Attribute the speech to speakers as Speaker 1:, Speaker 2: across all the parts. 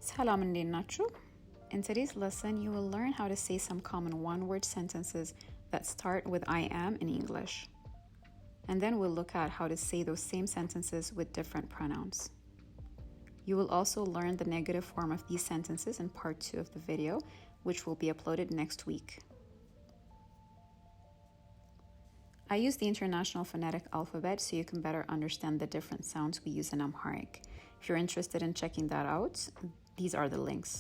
Speaker 1: ሰላም እንዴት ናችሁ? In today's lesson, you will learn how to say some common one-word sentences that start with I am in English. And then we'll look at how to say those same sentences with different pronouns. You will also learn the negative form of these sentences in part 2 of the video, which will be uploaded next week. I use the International Phonetic Alphabet so you can better understand the different sounds we use in Amharic. If you're interested in checking that out, these are the links.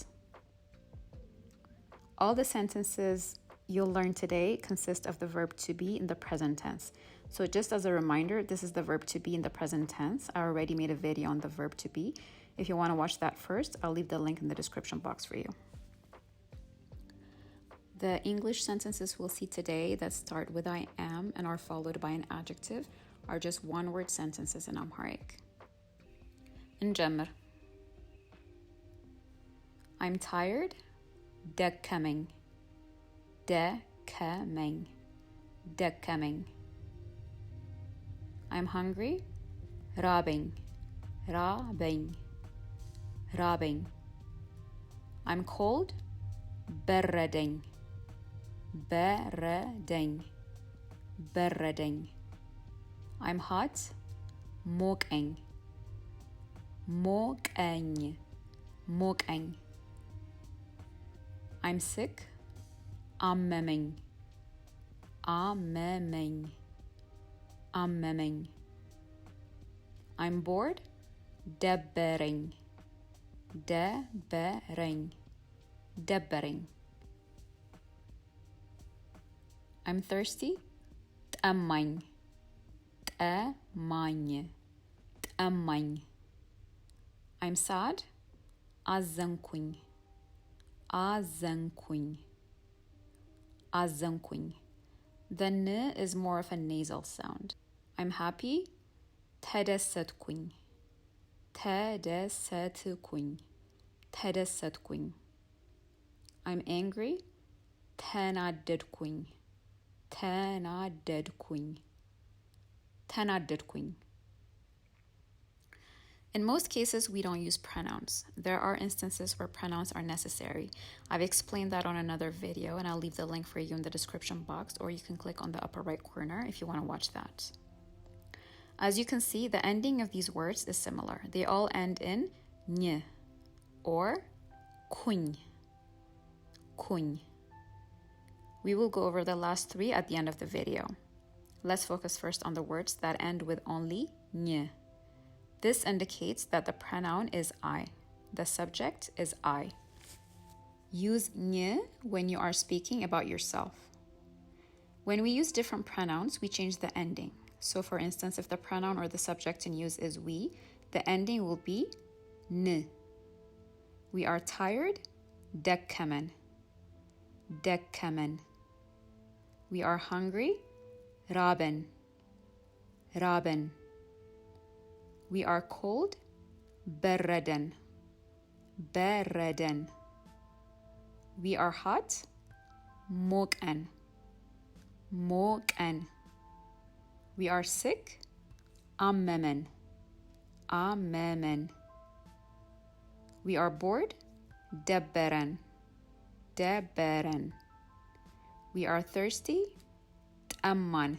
Speaker 1: All the sentences you'll learn today consist of the verb to be in the present tense. So just as a reminder, this is the verb to be in the present tense. I already made a video on the verb to be. If you want to watch that first, I'll leave the link in the description box for you. The English sentences we'll see today that start with I am and are followed by an adjective are just one-word sentences in Amharic. እንጀምር. I'm tired. ደከመኝ. ደከመኝ. ደከመኝ. I'm hungry. ራበኝ. ራበኝ. ራበኝ. I'm cold. በረደኝ. በረደኝ. በረደኝ. I'm hot. ሞቀኝ. ሞቀኝ. ሞቀኝ. I'm sick. አመመኝ. አመመኝ. አመመኝ. I'm bored. ደበረኝ. ደበረኝ. ደበረኝ. I'm thirsty. ጠማኝ. ጠማኝ. ጠማኝ. I'm sad. አዘንኩኝ. አዘንኩኝ. አዘንኩኝ. The n is more of a nasal sound. I'm happy. ተደሰትኩኝ. ተደሰትኩኝ. ተደሰትኩኝ. I'm angry. ተናደድኩኝ. ተናደድኩኝ. ተናደድኩኝ. In most cases, we don't use pronouns. There are instances where pronouns are necessary. I've explained that on another video, and I'll leave the link for you in the description box, or you can click on the upper right corner if you want to watch that. As you can see, the ending of these words is similar. They all end in ny or kuny. Kuny. We will go over the last three at the end of the video. Let's focus first on the words that end with only ny. This indicates that the pronoun is I. The subject is I. Use ny when you are speaking about yourself. When we use different pronouns, we change the ending. So for instance, if the pronoun or the subject in use is we, the ending will be n. We are tired. ደከመን. ደከመን. We are hungry. ራበን. ራበን. We are cold. በረደን. በረደን. We are hot. ሞቀን. ሞቀን. We are sick. አመመን. አመመን. We are bored. ደበረን. ደበረን. We are thirsty. ጠማን.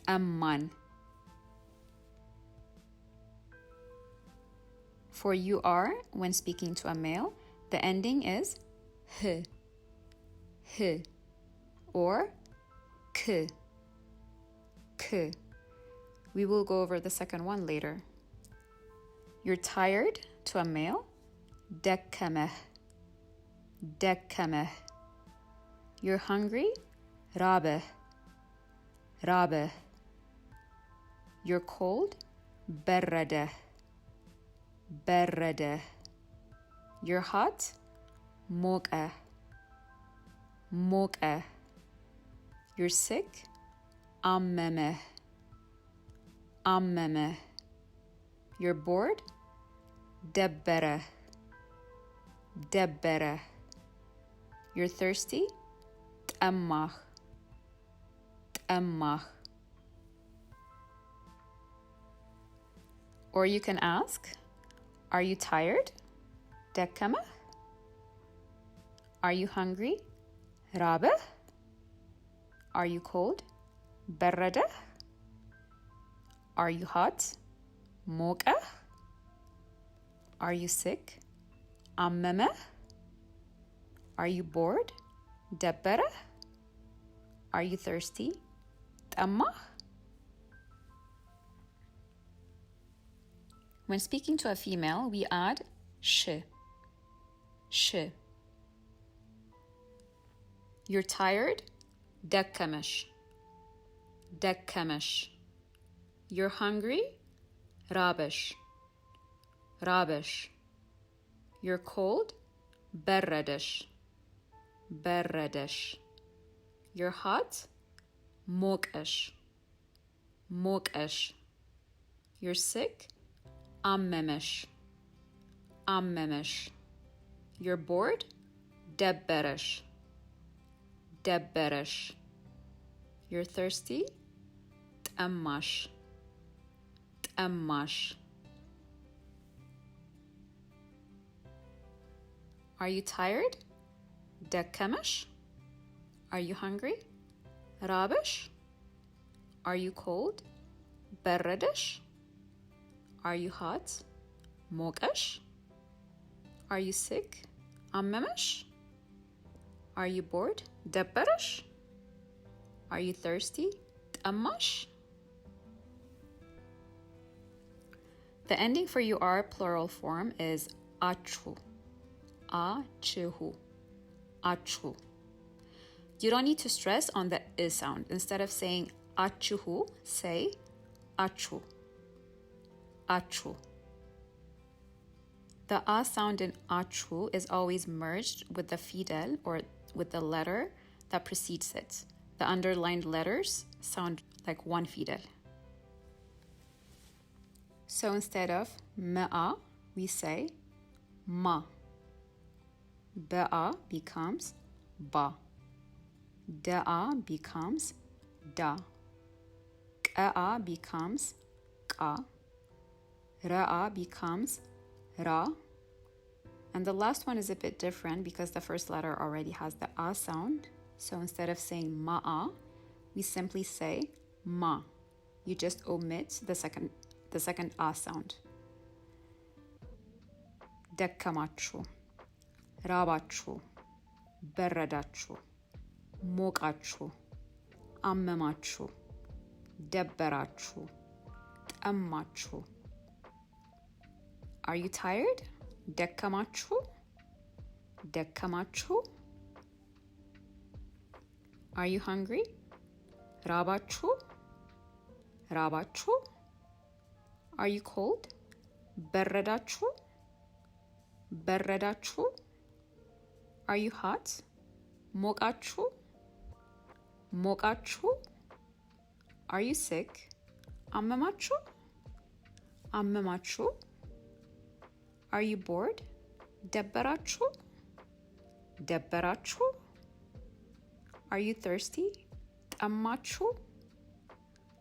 Speaker 1: ጠማን. For you are, when speaking to a male, the ending is h, h, or k, k. We will go over the second one later. You're tired, to a male, ደከመህ. ደከመህ. You're hungry, ራበህ. ራበህ. You're cold, በረደህ. በረደህ. You're hot, ሞቀህ. ሞቀህ. You're sick, አመመህ. አመመህ. You're bored, ደበረህ. ደበረህ. You're thirsty, ጠማህ. ጠማህ. Or you can ask, are you tired? ደከመህ? Are you hungry? ራበህ? Are you cold? በረደህ? Are you hot? ሞቀህ? Are you sick? አመመህ? Are you bored? ደበረህ? Are you thirsty? ጠማህ? When speaking to a female, we add sh. Sh. You're tired? ደከመሽ. ደከመሽ. You're hungry? ራበሽ. ራበሽ. You're cold? በረደሽ. በረደሽ. You're hot? ሞቀሽ. ሞቀሽ. You're sick? አመመሽ. አመመሽ. You're bored? ደበረሽ. ደበረሽ. You're thirsty? ጠማሽ. ጠማሽ. Are you tired? ደከመሽ? Are you hungry? ራበሽ? Are you cold? በረደሽ? Are you hot? ሞቀሽ? Are you sick? አመመሽ? Are you bored? ደበረሽ? Are you thirsty? ጠማሽ? The ending for you are plural form is አችሁ. አችሁ. አችሁ. You don't need to stress on the I sound. Instead of saying አችሁ, say አችሁ. Achu. The a sound in achu is always merged with the fidel or with the letter that precedes it. The underlined letters sound like one fidel. So instead of me'a, we say ma. Be'a becomes ba. Da'a becomes da. Ka'a becomes ka. Ra'a becomes ra. And the last one is a bit different because the first letter already has the a sound. So instead of saying ma'a, we simply say ma. You just omit the second a sound. ደከማችሁ. ራባችሁ. በረዳችሁ. ሞቃችሁ. አመማችሁ. ደበራችሁ. ጠማችሁ. Are you tired? ደከማችሁ? ደከማችሁ? Are you hungry? ራባችሁ? ራባችሁ? Are you cold? በረዳችሁ? በረዳችሁ? Are you hot? ሞቃችሁ? ሞቃችሁ? Are you sick? አመማችሁ? አመማችሁ? Are you bored? ደበራችሁ? ደበራችሁ? Are you thirsty? ጠማችሁ?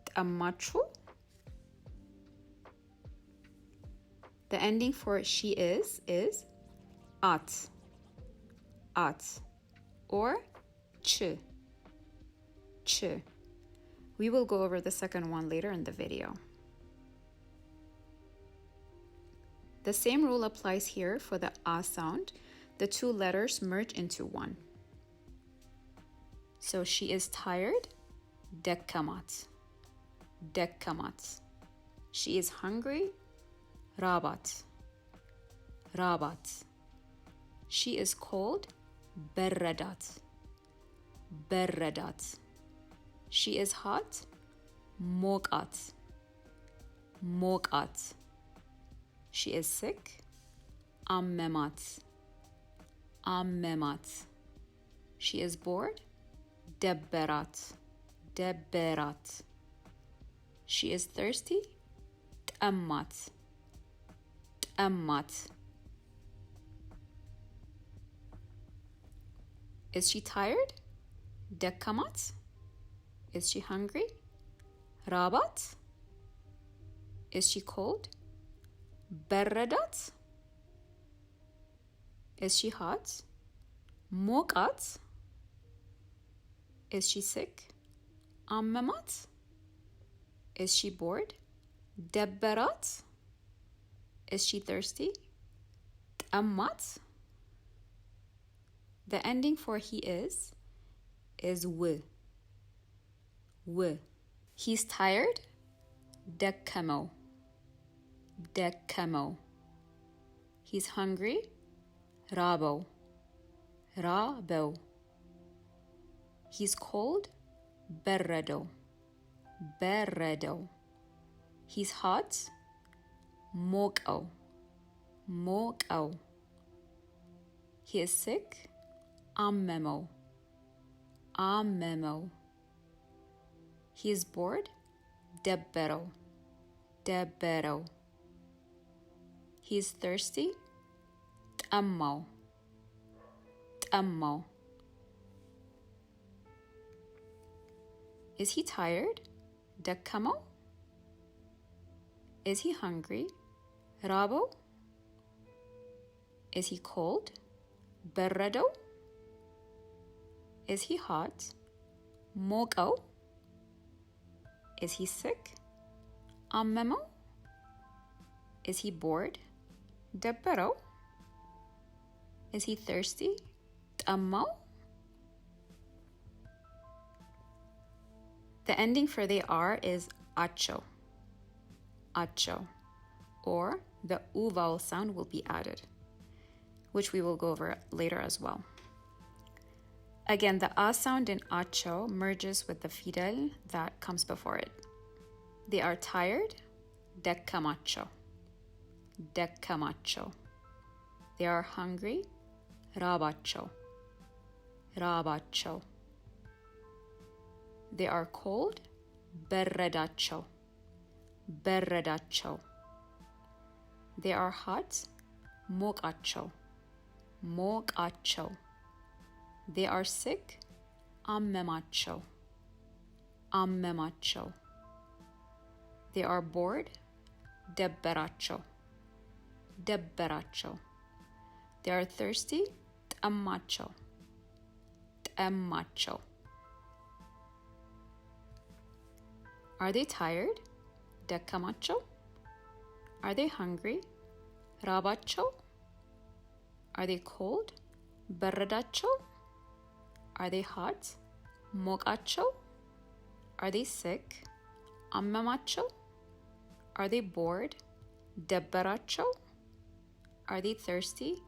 Speaker 1: ጠማችሁ? The ending for she is at. At. Or ch. Ch. We will go over the second one later in the video. The same rule applies here for the a sound. The two letters merge into one. So she is tired. ደከማት. ደከማት. She is hungry. ራባት. ራባት. She is cold. በረዳት. በረዳት. She is hot. ሞቃት. ሞቃት. She is sick. አመማት. አመማት. She is bored. ደበራት. ደበራት. She is thirsty. ጠማት. ጠማት. Is she tired? ደከማት. Is she hungry? ራባት. Is she cold? በረዳት. Is she hot? ሞቃት? Is she sick? አመማት? Is she bored? ደበራት? Is she thirsty? ጠማት? The ending for he is w. He's tired? ደከመው. ደከመው. He's hungry? ራበው. ራበው. He's cold? በረደው. በረደው. He's hot? ሞቀው. ሞቀው. He is sick? አመመው. አመመው. He is bored? ደበረው. ደበረው. He is thirsty? ጠማው. ጠማው. Is he tired? ደከመው? Is he hungry? ራበው? Is he cold? በረደው? Is he hot? ሞቀው? Is he sick? አመመው? Is he bored? ደበረው? Is he thirsty? ጠማው? The ending for they are is acho. Acho. Or the u vowel sound will be added, which we will go over later as well. Again, the a sound in acho merges with the fidel that comes before it. They are tired, decamacho. Decamacho. They are hungry, rabacho. Rabacho. They are cold, berredacho. Berredacho. They are hot, mocacho. Mocacho. They are sick, ammemacho. Ammemacho. They are bored, debberacho. Debberacho. They are thirsty, tammacho. Tammacho. Are they tired? Decamacho. Are they hungry? Rabacho. Are they cold? Berredacho. Are they hot? Mocacho. Are they sick? Ammemacho. Are they bored? Debberacho. Are they thirsty?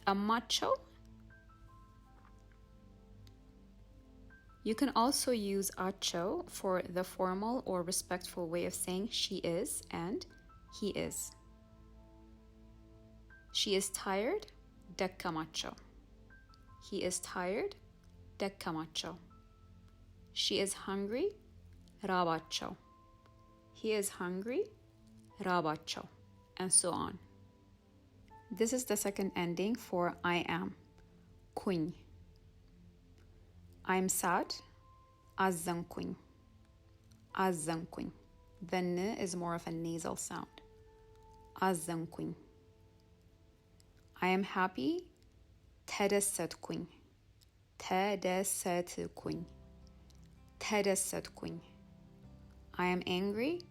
Speaker 1: Tammacho. You can also use acho for the formal or respectful way of saying she is and he is. She is tired, decamacho. He is tired, decamacho. She is hungry, rabacho. He is hungry, rabacho, and so on. This is the second ending for I am, kuኝ. I'm sad, አዘንኩኝ. አዘንኩኝ. The n is more of a nasal sound. አዘንኩኝ. I am happy, ተደሰትኩኝ. ተደሰትኩኝ. ተደሰትኩኝ. I am angry,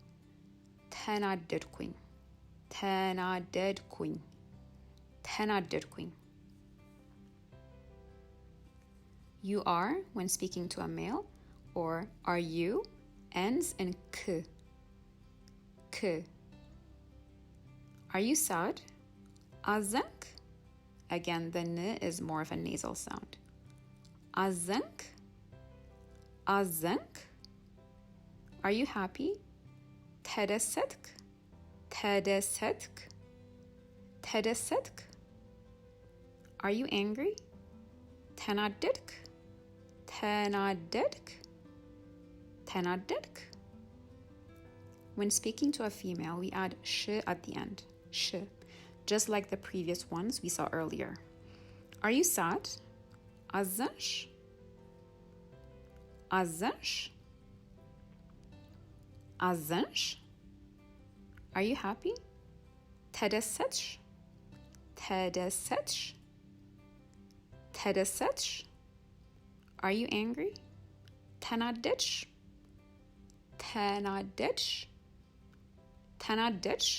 Speaker 1: ተናደድኩኝ. ተናደድኩኝ. ተናደድኩኝ. You are, when speaking to a male, or are you, ends in k. K. Are you sad? አዘንክ? Again, the n is more of a nasal sound. አዘንክ? አዘንክ? Are you happy? ተደሰትክ? ተደሰትክ? ተደሰትክ? Are you angry? ተናደድክ? ተናደድክ? ተናደድክ? When speaking to a female, we add sh at the end. Sh. Just like the previous ones we saw earlier. Are you sad? አዘንሽ? አዘንሽ? አዘንሽ? Are you happy? ተደሰትሽ? ተደሰትሽ? ተደሰትሽ? Are you angry? ተናደድሽ? ተናደድሽ? ተናደድሽ?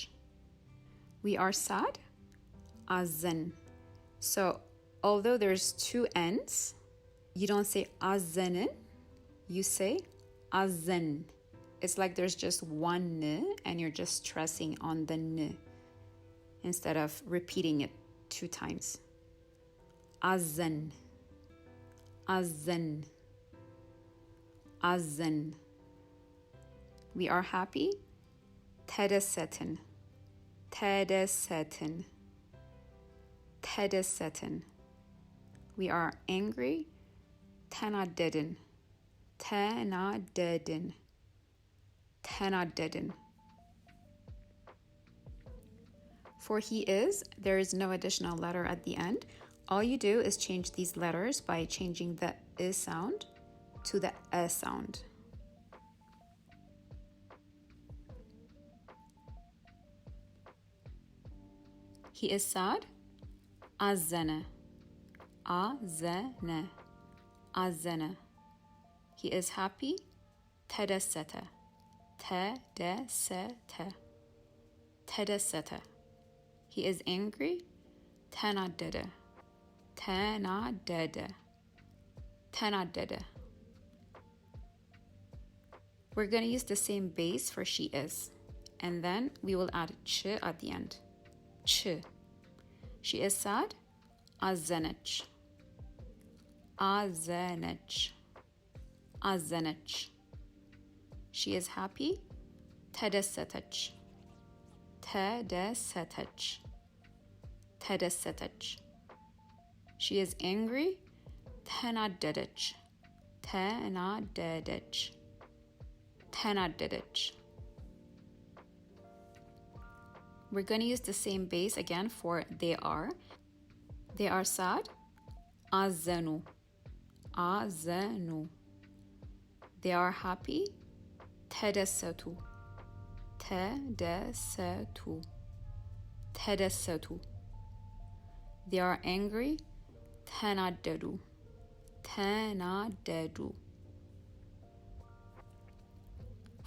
Speaker 1: We are sad. አዘን. So, although there's two N's, you don't say አዘንን, you say አዘን. It's like there's just one N and you're just stressing on the N instead of repeating it 2 times. አዘን. አዘን. አዘን. We are happy. ተደሰትን. ተደሰትን. ተደሰትን. We are angry. ተናደድን. ተናደድን. ተናደድን. For he is, there is no additional letter at the end. All you do is change these letters by changing the I sound to the A sound. He is sad. አዘነ. አዘነ. አዘነ. He is happy. ተደሰተ. ተደሰተ. ተደሰተ. He is angry. ተናደደ. ተናደደ. ተናደደ. We're going to use the same base for she is. And then we will add ch at the end. Ch. She is sad. አዘነች. አዘነች. አዘነች. She is happy. ተደሰተች. ተደሰተች. ተደሰተች. She is angry. ተናደደች. ተናደደች. ተናደደች. We're going to use the same base again for they are. They are sad. አዘኑ. አዘኑ. They are happy. ተደሰቱ. ተደሰቱ. ተደሰቱ. They are angry. ተናደዱ. ተናደዱ.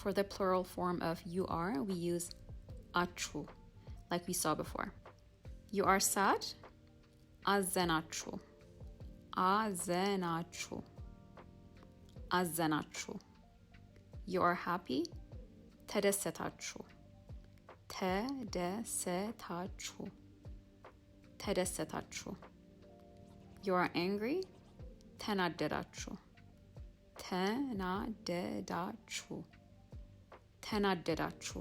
Speaker 1: For the plural form of you are, we use አችሁ, like we saw before. You are sad. አዘናችሁ. አዘናችሁ. አዘናችሁ. You are happy. ተደሰታችሁ. ተደሰታችሁ. ተደሰታችሁ. You are angry. ተናደዳችሁ. ተናደዳችሁ. ተናደዳችሁ.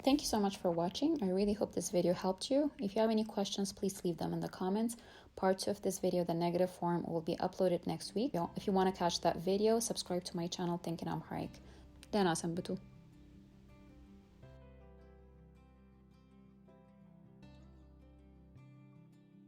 Speaker 1: Thank you so much for watching. I really hope this video helped you. If you have any questions, please leave them in the comments. Part 2 of this video, the negative form, will be uploaded next week. If you want to catch that video, subscribe to my channel, Thinking Amharic. Dana sanbitu.